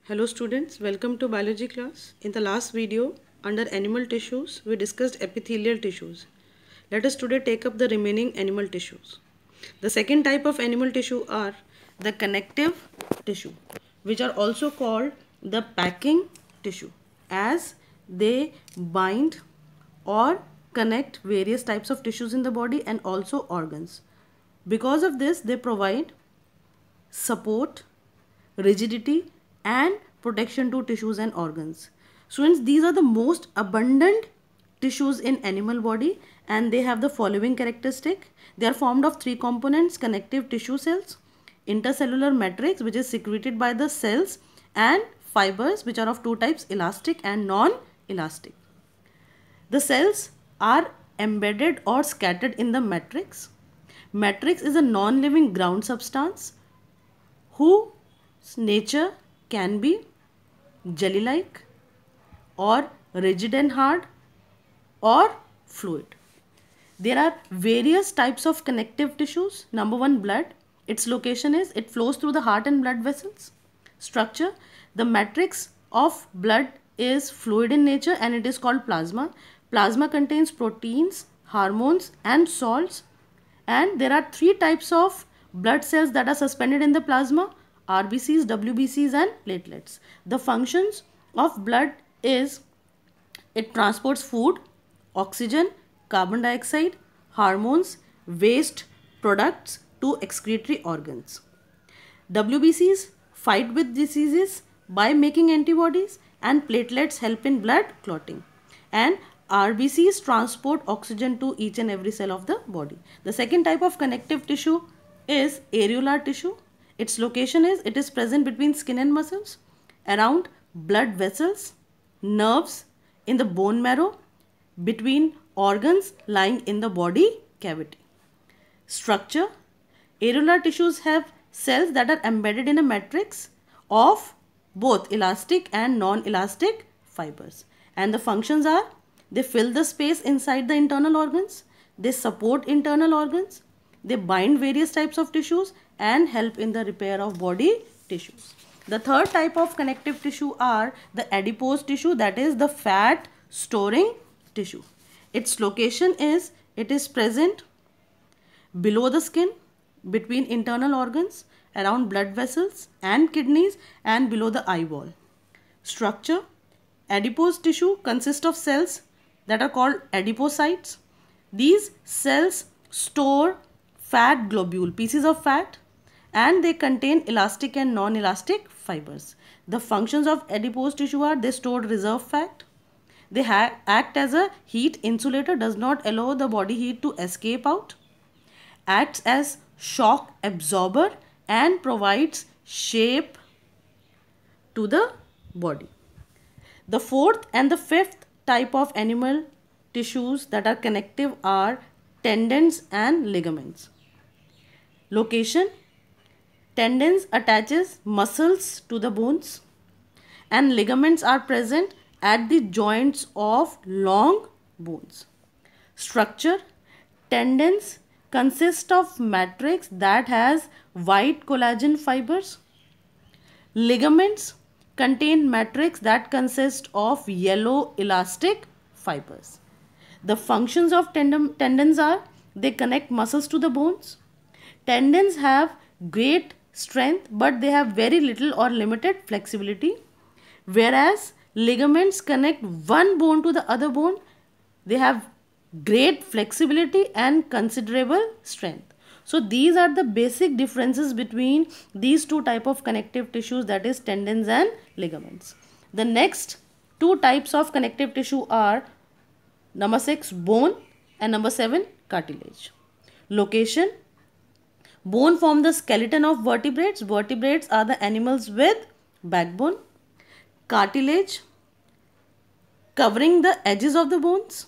Hello students, welcome to biology class. In the last video, under animal tissues, we discussed epithelial tissues. Let us today take up the remaining animal tissues. The second type of animal tissue are the connective tissue, which are also called the packing tissue, as they bind or connect various types of tissues in the body and also organs. Because of this, they provide support, rigidity and protection to tissues and organs. Students, these are the most abundant tissues in animal body and they have the following characteristic. They are formed of three components: connective tissue cells, intercellular matrix which is secreted by the cells, and fibers which are of two types: elastic and non-elastic. The cells are embedded or scattered in the matrix. Matrix is a non-living ground substance whose nature can be jelly-like or rigid and hard or fluid. There are various types of connective tissues. Number one, blood. Its location is, it flows through the heart and blood vessels. Structure: the matrix of blood is fluid in nature and it is called plasma. Plasma contains proteins, hormones and salts, and there are three types of blood cells that are suspended in the plasma: RBCs, WBCs and platelets. The functions of blood is it transports food, oxygen, carbon dioxide, hormones, waste products to excretory organs. WBCs fight with diseases by making antibodies and platelets help in blood clotting. And RBCs transport oxygen to each and every cell of the body. The second type of connective tissue is areolar tissue. Its location is, it is present between skin and muscles, around blood vessels, nerves, in the bone marrow, between organs lying in the body cavity. Structure: areolar tissues have cells that are embedded in a matrix of both elastic and non-elastic fibers. And the functions are, they fill the space inside the internal organs, they support internal organs, they bind various types of tissues and help in the repair of body tissues. The third type of connective tissue are the adipose tissue, that is the fat storing tissue. Its location is, it is present below the skin, between internal organs, around blood vessels and kidneys, and below the eyeball. Structure: adipose tissue consists of cells that are called adipocytes. These cells store fat globule, pieces of fat, and they contain elastic and non-elastic fibers. The functions of adipose tissue are, they store reserve fat, they act as a heat insulator, does not allow the body heat to escape out, acts as shock absorber and provides shape to the body. The fourth and the fifth type of animal tissues that are connective are tendons and ligaments. Location: tendons attaches muscles to the bones and ligaments are present at the joints of long bones. Structure: tendons consist of matrix that has white collagen fibers. Ligaments contain matrix that consist of yellow elastic fibers. The functions of tendons are, they connect muscles to the bones. Tendons have great strength but they have very little or limited flexibility, whereas ligaments connect one bone to the other bone. They have great flexibility and considerable strength. So these are the basic differences between these two types of connective tissues, that is tendons and ligaments. The next two types of connective tissue are number 6, bone, and number 7, cartilage. Location: bone form the skeleton of vertebrates. Vertebrates are the animals with backbone. Cartilage covering the edges of the bones.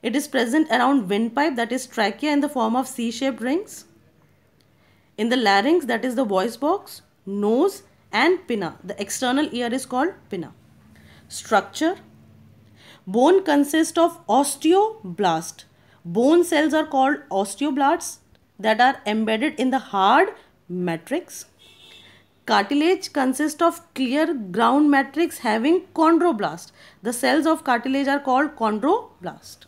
It is present around windpipe, that is trachea, in the form of C-shaped rings. In the larynx, that is the voice box, nose and pinna. The external ear is called pinna. Structure: bone consists of osteoblast. Bone cells are called osteoblasts that are embedded in the hard matrix. Cartilage consists of clear ground matrix having chondroblast. The cells of cartilage are called chondroblast.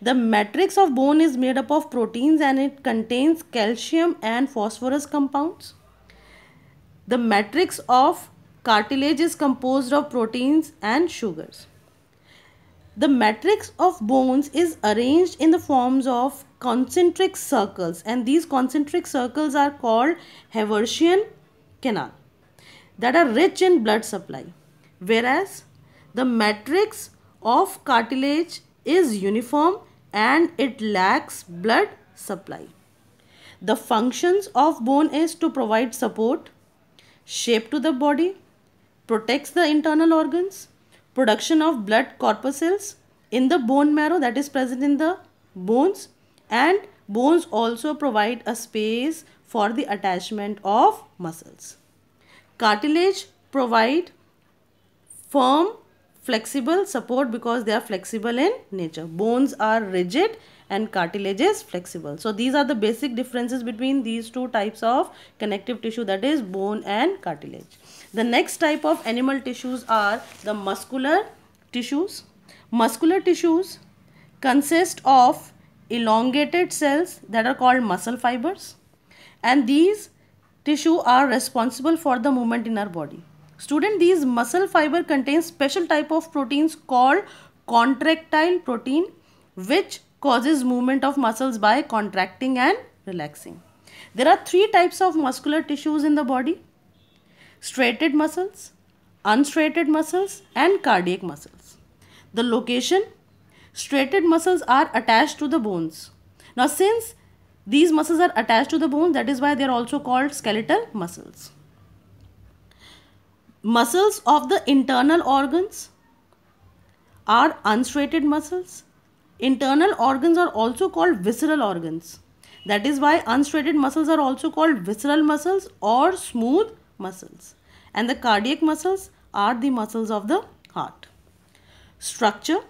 The matrix of bone is made up of proteins and it contains calcium and phosphorus compounds. The matrix of cartilage is composed of proteins and sugars. The matrix of bones is arranged in the forms of concentric circles, and these concentric circles are called Haversian canal that are rich in blood supply, whereas the matrix of cartilage is uniform and it lacks blood supply. The functions of bone is to provide support, shape to the body, protects the internal organs, production of blood corpuscles in the bone marrow that is present in the bones, and bones also provide a space for the attachment of muscles. Cartilage provide firm, flexible support because they are flexible in nature. Bones are rigid and cartilage is flexible. So these are the basic differences between these two types of connective tissue, that is bone and cartilage. The next type of animal tissues are the muscular tissues. Muscular tissues consist of elongated cells that are called muscle fibers, and these tissue are responsible for the movement in our body. Student, these muscle fiber contains special type of proteins called contractile protein, which causes movement of muscles by contracting and relaxing. There are three types of muscular tissues in the body: striated muscles, unstriated muscles, and cardiac muscles. The location: striated muscles are attached to the bones. Now, since these muscles are attached to the bone, that is why they are also called skeletal muscles. Muscles of the internal organs are unstriated muscles. Internal organs are also called visceral organs. That is why unstriated muscles are also called visceral muscles or smooth muscles. And the cardiac muscles are the muscles of the heart. Structure,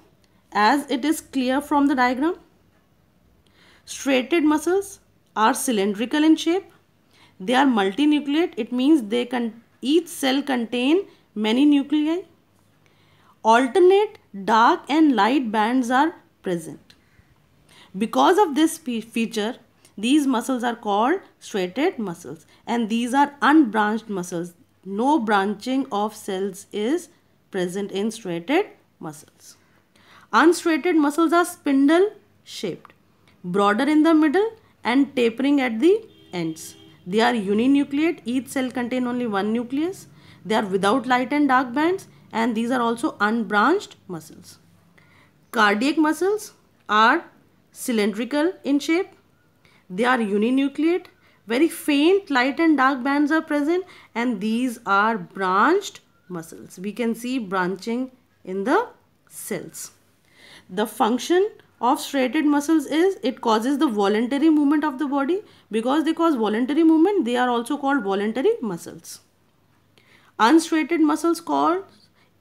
as it is clear from the diagram, striated muscles are cylindrical in shape. They are multinucleate. It means each cell contain many nuclei. Alternate dark and light bands are present. Because of this feature, these muscles are called striated muscles, and these are unbranched muscles. No branching of cells is present in striated muscles. Unstriated muscles are spindle shaped, broader in the middle and tapering at the ends. They are uninucleate. Each cell contains only one nucleus. They are without light and dark bands, and these are also unbranched muscles. Cardiac muscles are cylindrical in shape. They are uninucleate. Very faint light and dark bands are present, and these are branched muscles. We can see branching in the cells. The function of striated muscles is it causes the voluntary movement of the body. Because they cause voluntary movement, they are also called voluntary muscles. Unstriated muscles cause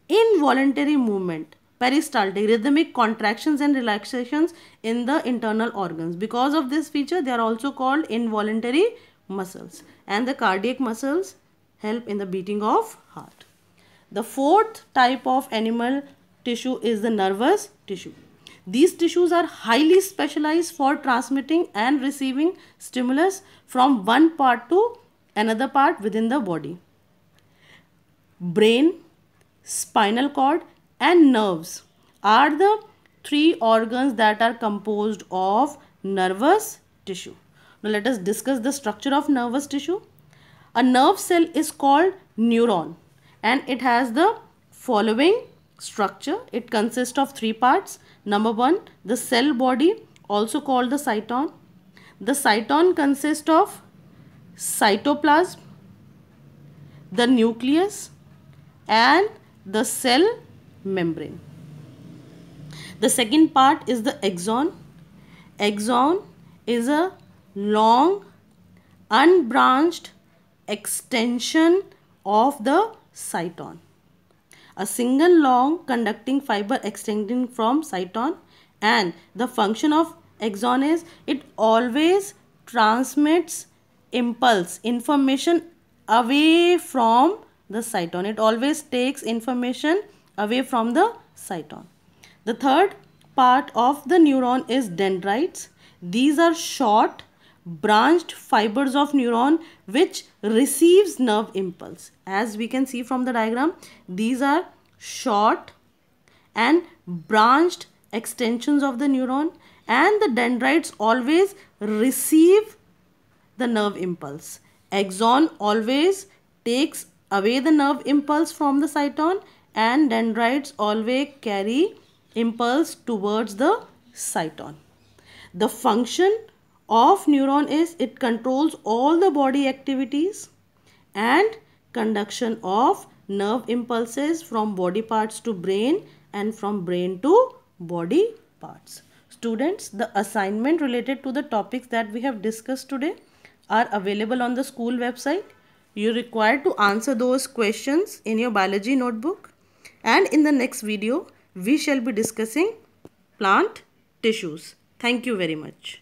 involuntary movement, peristaltic, rhythmic contractions and relaxations in the internal organs. Because of this feature, they are also called involuntary muscles. And the cardiac muscles help in the beating of heart. The fourth type of animal tissue is the nervous tissue. These tissues are highly specialized for transmitting and receiving stimulus from one part to another part within the body. Brain, spinal cord, and nerves are the three organs that are composed of nervous tissue. Now let us discuss the structure of nervous tissue. A nerve cell is called neuron, and it has the following structure. It consists of three parts. Number one, the cell body, also called the cyton. The cyton consists of cytoplasm, the nucleus, and the cell membrane. The second part is the axon. Axon is a long, unbranched extension of the cyton. A single long conducting fiber extending from cyton, and the function of axon is it always transmits information away from the cyton. It always takes information away from the cyton. The third part of the neuron is dendrites. These are short branched fibers of neuron which receives nerve impulse. As we can see from the diagram, these are short and branched extensions of the neuron, and the dendrites always receive the nerve impulse. Axon always takes away the nerve impulse from the cyton, and dendrites always carry impulse towards the cyton. The function of neuron is it controls all the body activities and conduction of nerve impulses from body parts to brain and from brain to body parts. Students, the assignment related to the topics that we have discussed today are available on the school website. You are required to answer those questions in your biology notebook, and in the next video we shall be discussing plant tissues. Thank you very much.